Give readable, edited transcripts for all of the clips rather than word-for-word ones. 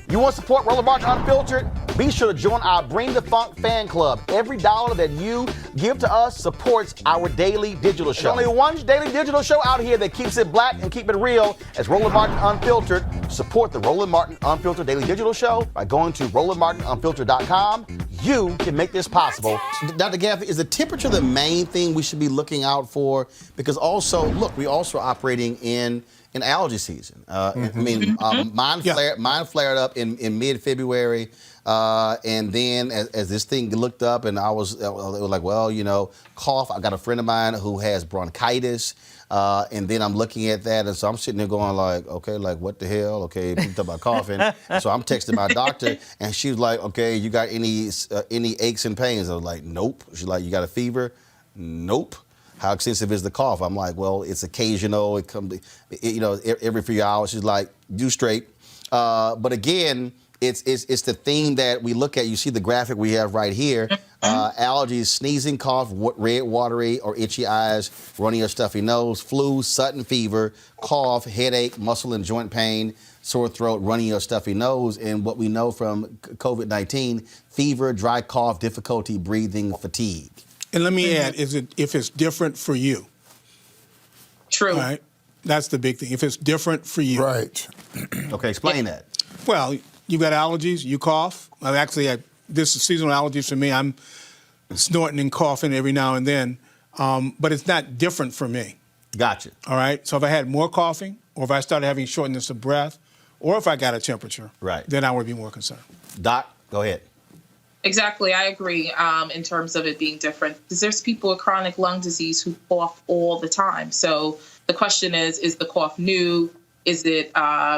You want to support Roland Martin Unfiltered? Be sure to join our Bring the Funk fan club. Every dollar that you give to us supports our daily digital show. There's only one daily digital show out here that keeps it black and keep it real. As Roland Martin Unfiltered. Support the Roland Martin Unfiltered daily digital show by going to RolandMartinUnfiltered.com. You can make this possible. Dr. Gaffney, is the temperature the main thing we should be looking out for? Because also, look, we're also operating in allergy season. Mine flared up in mid-February. And then as this thing looked up and it was like, well, you know, cough. I got a friend of mine who has bronchitis. And then I'm looking at that, and so I'm sitting there going like, okay, like what the hell? Okay, people talk about coughing. So I'm texting my doctor, and she was like, okay, you got any aches and pains? I was like, nope. She's like, you got a fever? Nope. How extensive is the cough? I'm like, well, it's occasional. It comes, every few hours. She's like, you straight. But again, it's the thing that we look at. You see the graphic we have right here. Allergies, sneezing, cough, red, watery, or itchy eyes, runny or stuffy nose, flu, sudden fever, cough, headache, muscle and joint pain, sore throat, runny or stuffy nose. And what we know from COVID-19, fever, dry cough, difficulty breathing, fatigue. And let me add, if it's different for you. True. All right? That's the big thing. If it's different for you. Right. Okay, explain that. Well, you got allergies, you cough. This is seasonal allergies for me. I'm snorting and coughing every now and then, but it's not different for me. Gotcha. All right? So if I had more coughing, or if I started having shortness of breath, or if I got a temperature, then I would be more concerned. Doc, go ahead. Exactly. I agree in terms of it being different, because there's people with chronic lung disease who cough all the time. So the question is the cough new? Is it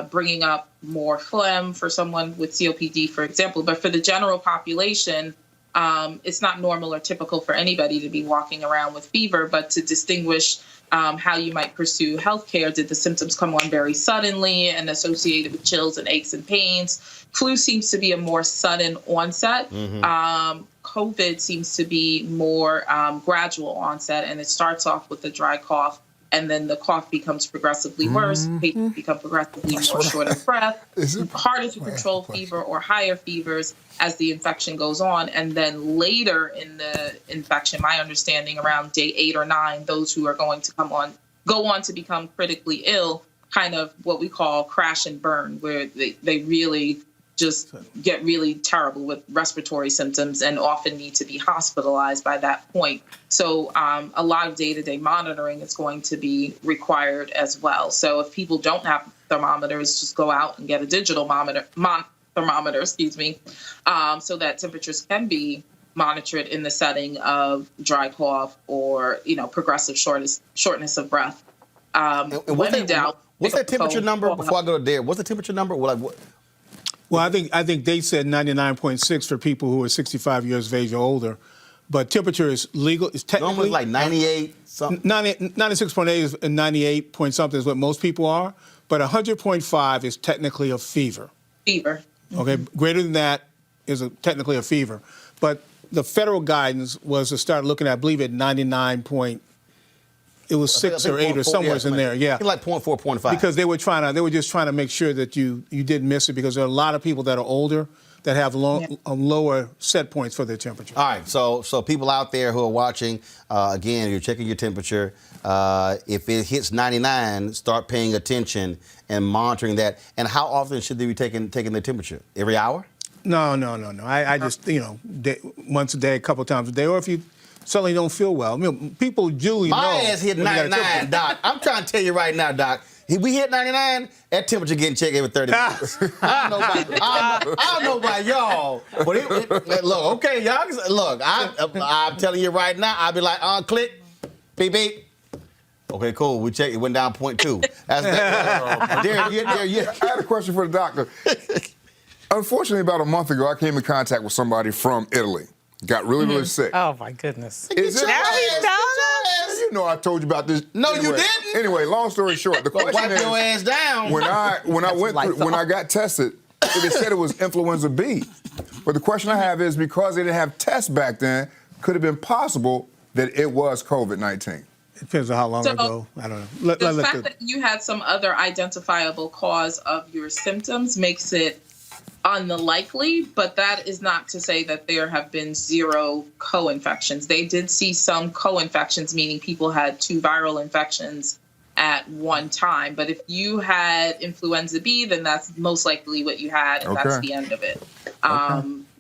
bringing up more phlegm for someone with COPD, for example? But for the general population, it's not normal or typical for anybody to be walking around with fever. But to distinguish how you might pursue healthcare, did the symptoms come on very suddenly and associated with chills and aches and pains? Flu seems to be a more sudden onset. COVID seems to be more gradual onset, and it starts off with a dry cough. And then the cough becomes progressively worse. Patients become progressively more short of breath, harder to control fever or higher fevers as the infection goes on. And then later in the infection, my understanding around day 8 or 9, those who are going to go on to become critically ill, kind of what we call crash and burn, where they really just get really terrible with respiratory symptoms and often need to be hospitalized by that point. So a lot of day-to-day monitoring is going to be required as well. So if people don't have thermometers, just go out and get a digital thermometer, so that temperatures can be monitored in the setting of dry cough or, progressive shortness of breath. When in doubt, what's that temperature number before I go to there? What's the temperature number? Well, I think they said 99.6 for people who are 65 years of age or older, but temperature is legal. It's technically normally like 98 something. 96.8 is 98 point something is what most people are, but 100.5 is technically a fever. Fever. Okay, greater than that is technically a fever, but the federal guidance was to start looking at, I believe, at 99. It was 6 or 8 or somewhere in there, like 0.4, 0.5. Because they were just trying to make sure that you didn't miss it, because there are a lot of people that are older that have lower set points for their temperature. All right, so people out there who are watching, again, you're checking your temperature. If it hits 99, start paying attention and monitoring that. And how often should they be taking their temperature? Every hour? No. I just, once a day, a couple times a day, or if you suddenly don't feel well. People usually know. My ass hit 99, Doc. I'm trying to tell you right now, Doc. If we hit 99, that temperature getting checked every 30 minutes. I don't know about y'all, but look, okay, y'all. Look, I'm telling you right now, I'll be like, click, beep, beep. Okay, cool. We checked. It went down 0.2. I had a question for the doctor. Unfortunately, about a month ago, I came in contact with somebody from Italy. Got really sick. Oh, my goodness. Is it? You know I told you about this. No, anyway, you didn't. Anyway, long story short, the question wipe is, your ass down. when I got tested, they said it was influenza B. But the question I have is, because they didn't have tests back then, could it have been possible that it was COVID-19? It depends on how long ago. I don't know. The fact that you had some other identifiable cause of your symptoms makes it unlikely, but that is not to say that there have been zero co-infections. They did see some co-infections, meaning people had 2 viral infections at one time. But if you had influenza B, then that's most likely what you had, and that's the end of it.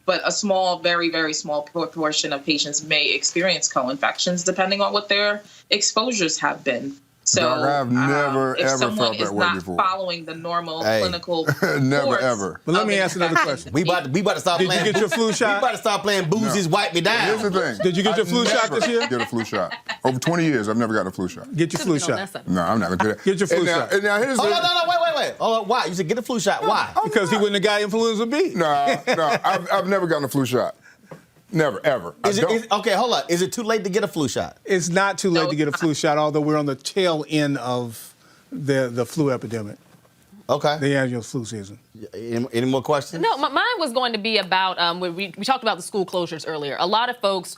But a small, very, very small proportion of patients may experience co-infections depending on what their exposures have been. So I've never, if ever someone felt is that way not before. following the normal clinical Never, course ever. But let me ask another question. We about to start playing. Did you get your flu shot? We about to start playing Boozy's Wipe Me Down. Here's the thing. Did you get your flu shot this year? Get a flu shot. Over 20 years, I've never gotten a flu shot. Get your flu shot. No, I'm not going to do that. Get your flu shot. And now here's Hold on, wait. Hold on, why? You said get the flu shot. Why? Because he wouldn't have got influenza B. No, I've never gotten a flu shot. Never, ever. Okay, hold on. Is it too late to get a flu shot? It's not too late to get a flu shot, although we're on the tail end of the flu epidemic, Okay. the annual flu season. Any more questions? No, mine was going to be about, we talked about the school closures earlier. A lot of folks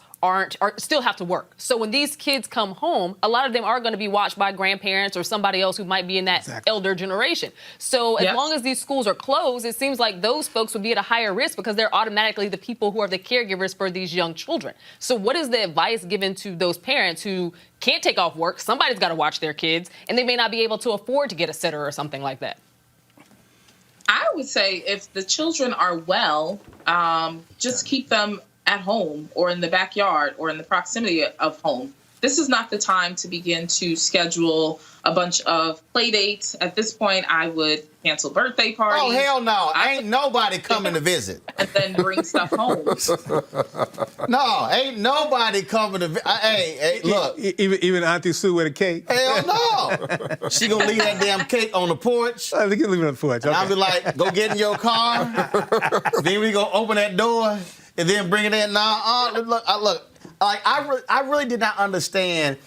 still have to work. So when these kids come home, a lot of them are going to be watched by grandparents or somebody else who might be in that elder generation. So as long as these schools are closed, it seems like those folks would be at a higher risk because they're automatically the people who are the caregivers for these young children. So what is the advice given to those parents who can't take off work? Somebody's got to watch their kids, and they may not be able to afford to get a sitter or something like that. I would say if the children are well, just keep them at home or in the backyard or in the proximity of home. This is not the time to begin to schedule a bunch of play dates. At this point, I would cancel birthday parties. Oh, hell no. Ain't nobody coming to visit. And then bring stuff home. No, ain't nobody coming to visit. Hey, look. Even Auntie Sue with a cake. Hell no. She gonna leave that damn cake on the porch. Leave it on the porch. And I'll be like, go get in your car. Then we gonna open that door and then bring it in. Look. I really did not understand.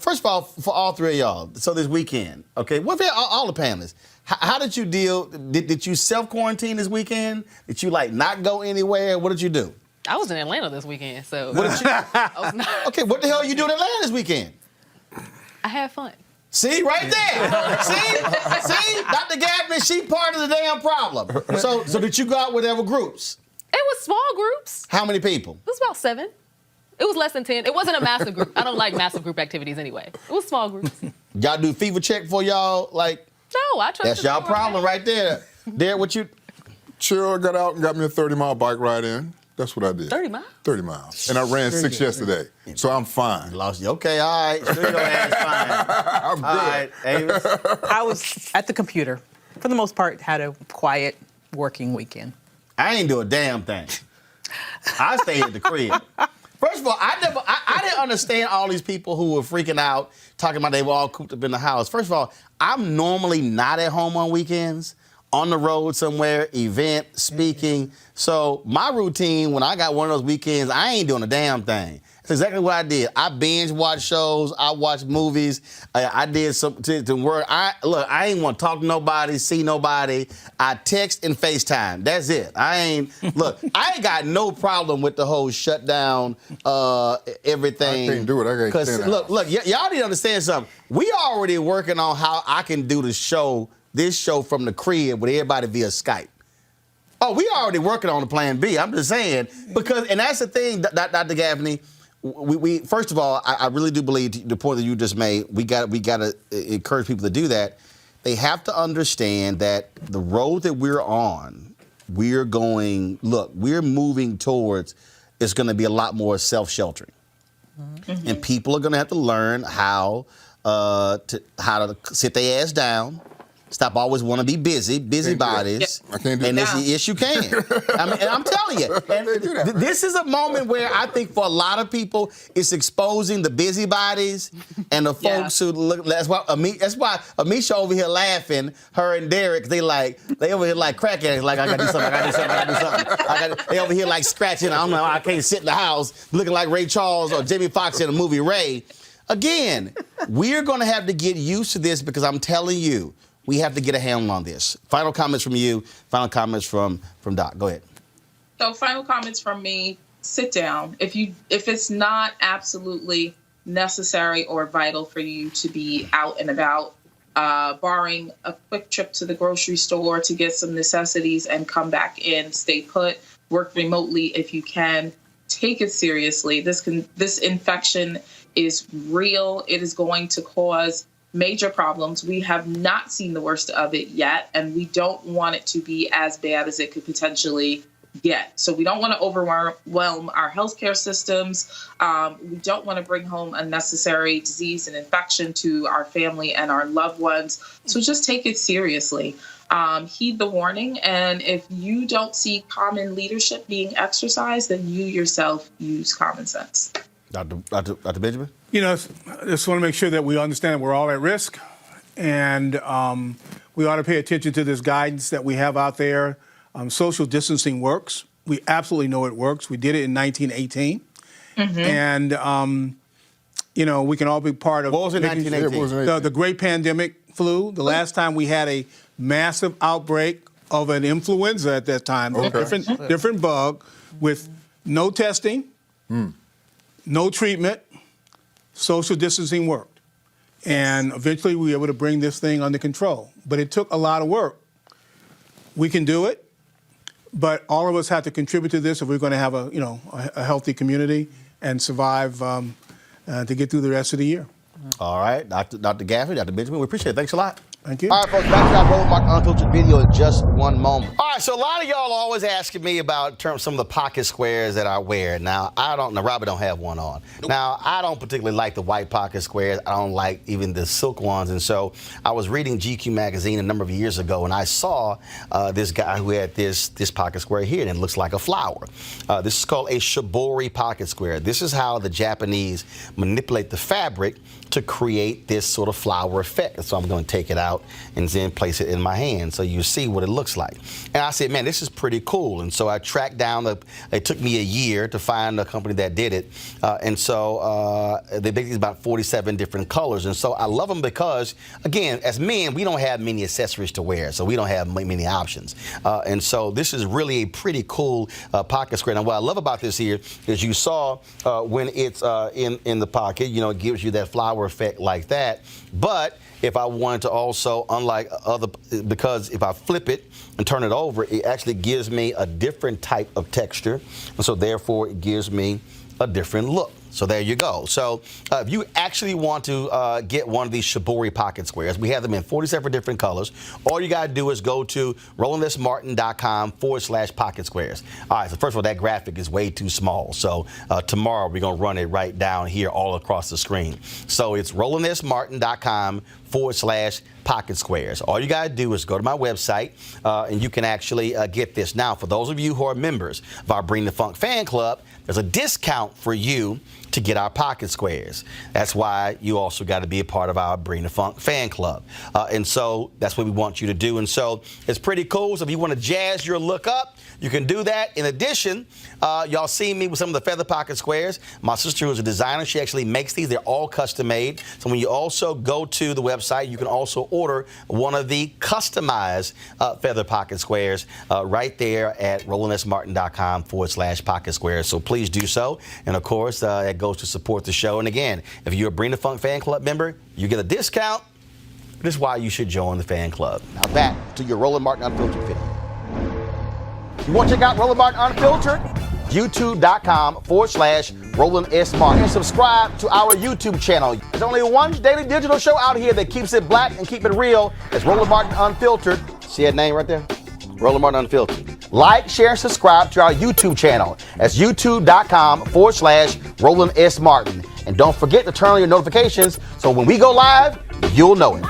First of all, for all three of y'all, so this weekend, okay, what if all the panelists, how did you deal? Did you self-quarantine this weekend? Did you, not go anywhere? What did you do? I was in Atlanta this weekend, so. What did you? I was not. Okay, what the hell are you doing in Atlanta this weekend? I had fun. See, right there. See, Dr. Gaffney, she part of the damn problem. So did you go out with other groups? It was small groups. How many people? It was about 7. It was less than 10. It wasn't a massive group. I don't like massive group activities anyway. It was small groups. Y'all do fever check for y'all? No, I trust. That's y'all problem right there. Derek, what you? Chill, got out and got me a 30-mile bike ride in. That's what I did. 30 miles? 30 miles. And I ran 6 yesterday. So I'm fine. Lost you. Okay, all right. Sure your ass fine. I'm good. All right, Avis. I was at the computer. For the most part, had a quiet working weekend. I ain't do a damn thing. I stayed at the crib. First of all, I didn't understand all these people who were freaking out, talking about they were all cooped up in the house. First of all, I'm normally not at home on weekends, on the road somewhere, event, speaking. So my routine when I got one of those weekends, I ain't doing a damn thing. That's exactly what I did. I binge watched shows. I watched movies. I did some work. I ain't want to talk to nobody, see nobody. I text and FaceTime. That's it. I ain't got no problem with the whole shutdown, everything. I can't do it. I can't stand look, y'all need to understand something. We already working on how I can do this show from the crib with everybody via Skype. Oh, we already working on the plan B. I'm just saying and that's the thing, Dr. Gaffney. We first of all, I really do believe the point that you just made. We got to encourage people to do that. They have to understand that the road that we're on, we're moving towards. It's going to be a lot more self-sheltering, and people are going to have to learn how to sit their ass down. Stop always want to be busybodies. I can't do and that. Yes, you can. And I'm telling you, this is a moment where I think for a lot of people, it's exposing the busybodies and the folks who look. That's why Amisha over here laughing. Her and Derek, they over here like crackheads. Like I gotta do something. They over here like scratching. I can't sit in the house looking like Ray Charles or Jamie Foxx in the movie Ray. Again, we're gonna have to get used to this because I'm telling you. We have to get a handle on this. Final comments from you. Final comments from Doc. Go ahead. So final comments from me. Sit down. If it's not absolutely necessary or vital for you to be out and about, barring a quick trip to the grocery store to get some necessities and come back in, stay put, work remotely if you can. Take it seriously. This infection is real. It is going to cause major problems. We have not seen the worst of it yet, and we don't want it to be as bad as it could potentially get. So we don't want to overwhelm our healthcare systems. We don't want to bring home unnecessary disease and infection to our family and our loved ones. So just take it seriously. Heed the warning. And if you don't see common leadership being exercised, then you yourself use common sense. Dr. Benjamin? You know, I just want to make sure that we understand that we're all at risk, and we ought to pay attention to this guidance that we have out there. Social distancing works. We absolutely know it works. We did it in 1918. Mm-hmm. And, you know, we can all be part of... What was it in 1918? The Great Pandemic Flu. The last time we had a massive outbreak of an influenza at that time, a different bug, with no testing, no treatment. Social distancing worked. And eventually we were able to bring this thing under control. But it took a lot of work. We can do it, but all of us have to contribute to this if we're going to have a healthy community and survive to get through the rest of the year. All right, Dr. Gaffney, Dr. Benjamin, we appreciate it. Thanks a lot. Thank you. All right, folks, back to our Roland Martin Unfiltered video in just one moment. All right, so a lot of y'all are always asking me about some of the pocket squares that I wear. Now, Robert don't have one on. Nope. Now, I don't particularly like the white pocket squares. I don't like even the silk ones. And so I was reading GQ magazine a number of years ago, and I saw this guy who had this pocket square here, and it looks like a flower. This is called a shibori pocket square. This is how the Japanese manipulate the fabric to create this sort of flower effect. So I'm going to take it out and then place it in my hand so you see what it looks like. And I said, man, this is pretty cool. And so I tracked down, it took me a year to find a company that did it. And so they make these about 47 different colors. And so I love them because, again, as men, we don't have many accessories to wear, so we don't have many options. And so this is really a pretty cool pocket square. Now, what I love about this here is you saw when it's in the pocket, you know, it gives you that flower effect like that. But if I wanted to also, unlike because if I flip it and turn it over, it actually gives me a different type of texture. And so therefore it gives me a different look. So there you go. So if you actually want to get one of these shibori pocket squares, we have them in 47 different colors. All you got to do is go to rolandmartin.com/pocket squares. All right, so first of all, that graphic is way too small. So tomorrow we're going to run it right down here all across the screen. So it's rolandmartin.com/pocket squares. All you got to do is go to my website and you can actually get this. Now, for those of you who are members of our Bring the Funk fan club, there's a discount for you to get our pocket squares. That's why you also got to be a part of our Bring the Funk fan club. And so that's what we want you to do. And so it's pretty cool. So if you want to jazz your look up, you can do that. In addition, y'all see me with some of the feather pocket squares. My sister, who's a designer, she actually makes these. They're all custom made. So when you also go to the website, you can also order one of the customized feather pocket squares right there at rolandmartin.com/pocket squares. So please do so. And of course, it goes to support the show. And again, if you're a Bring the Funk fan club member, you get a discount. This is why you should join the fan club. Now back to your Roland Martin Unfiltered video. You want to check out Roland Martin Unfiltered? YouTube.com/Roland S. Martin. And subscribe to our YouTube channel. There's only one daily digital show out here that keeps it black and keep it real. It's Roland Martin Unfiltered. See that name right there? Roland Martin Unfiltered. Like, share, and subscribe to our YouTube channel. That's youtube.com/Roland S. Martin. And don't forget to turn on your notifications so when we go live, you'll know it.